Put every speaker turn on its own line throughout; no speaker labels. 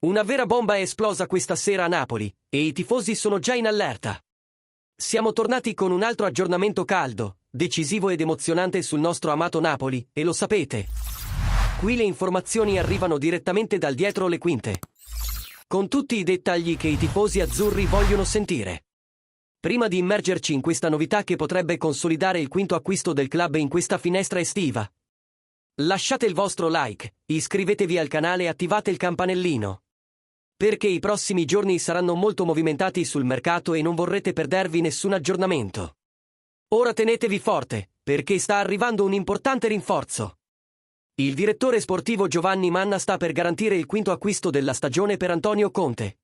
Una vera bomba è esplosa questa sera a Napoli, e i tifosi sono già in allerta. Siamo tornati con un altro aggiornamento caldo, decisivo ed emozionante sul nostro amato Napoli, e lo sapete. Qui le informazioni arrivano direttamente dal dietro le quinte, con tutti i dettagli che i tifosi azzurri vogliono sentire. Prima di immergerci in questa novità che potrebbe consolidare il quinto acquisto del club in questa finestra estiva, lasciate il vostro like, iscrivetevi al canale e attivate il campanellino, perché i prossimi giorni saranno molto movimentati sul mercato e non vorrete perdervi nessun aggiornamento. Ora tenetevi forte, perché sta arrivando un importante rinforzo. Il direttore sportivo Giovanni Manna sta per garantire il quinto acquisto della stagione per Antonio Conte.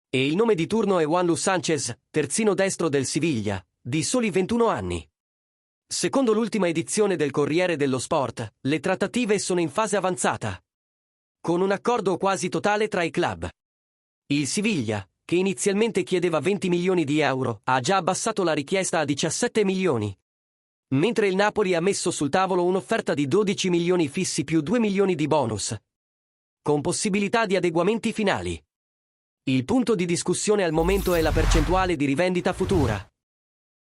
E il nome di turno è Juanlu Sanchez, terzino destro del Siviglia, di soli 21 anni. Secondo l'ultima edizione del Corriere dello Sport, le trattative sono in fase avanzata, con un accordo quasi totale tra i club. Il Siviglia, che inizialmente chiedeva 20 milioni di euro, ha già abbassato la richiesta a 17 milioni. Mentre il Napoli ha messo sul tavolo un'offerta di 12 milioni fissi più 2 milioni di bonus, con possibilità di adeguamenti finali. Il punto di discussione al momento è la percentuale di rivendita futura,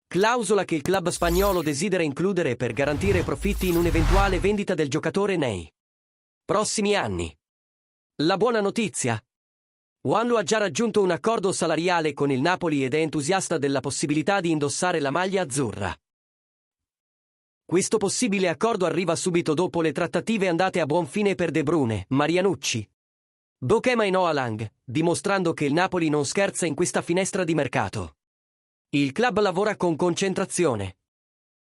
clausola che il club spagnolo desidera includere per garantire profitti in un'eventuale vendita del giocatore nei prossimi anni. La buona notizia: Juanlu ha già raggiunto un accordo salariale con il Napoli ed è entusiasta della possibilità di indossare la maglia azzurra. Questo possibile accordo arriva subito dopo le trattative andate a buon fine per De Bruyne, Marianucci, Bokema e Noah Lang, dimostrando che il Napoli non scherza in questa finestra di mercato. Il club lavora con concentrazione,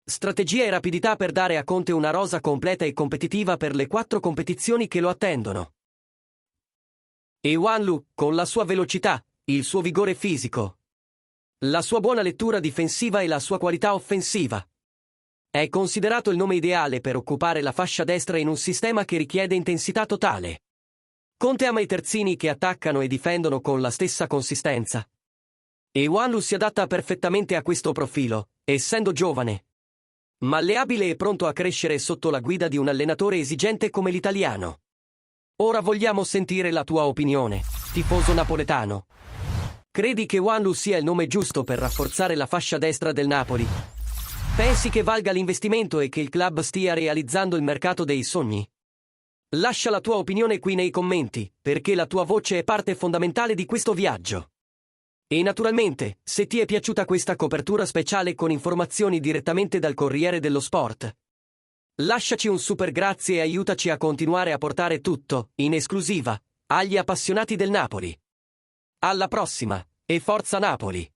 strategia e rapidità per dare a Conte una rosa completa e competitiva per le 4 competizioni che lo attendono. E Juanlu, con la sua velocità, il suo vigore fisico, la sua buona lettura difensiva e la sua qualità offensiva, è considerato il nome ideale per occupare la fascia destra in un sistema che richiede intensità totale. Conte ama i terzini che attaccano e difendono con la stessa consistenza. E Juanlu si adatta perfettamente a questo profilo, essendo giovane, malleabile e pronto a crescere sotto la guida di un allenatore esigente come l'italiano. Ora vogliamo sentire la tua opinione, tifoso napoletano. Credi che Juanlu sia il nome giusto per rafforzare la fascia destra del Napoli? Pensi che valga l'investimento e che il club stia realizzando il mercato dei sogni? Lascia la tua opinione qui nei commenti, perché la tua voce è parte fondamentale di questo viaggio. E naturalmente, se ti è piaciuta questa copertura speciale con informazioni direttamente dal Corriere dello Sport, lasciaci un super grazie e aiutaci a continuare a portare tutto, in esclusiva, agli appassionati del Napoli. Alla prossima, e forza Napoli!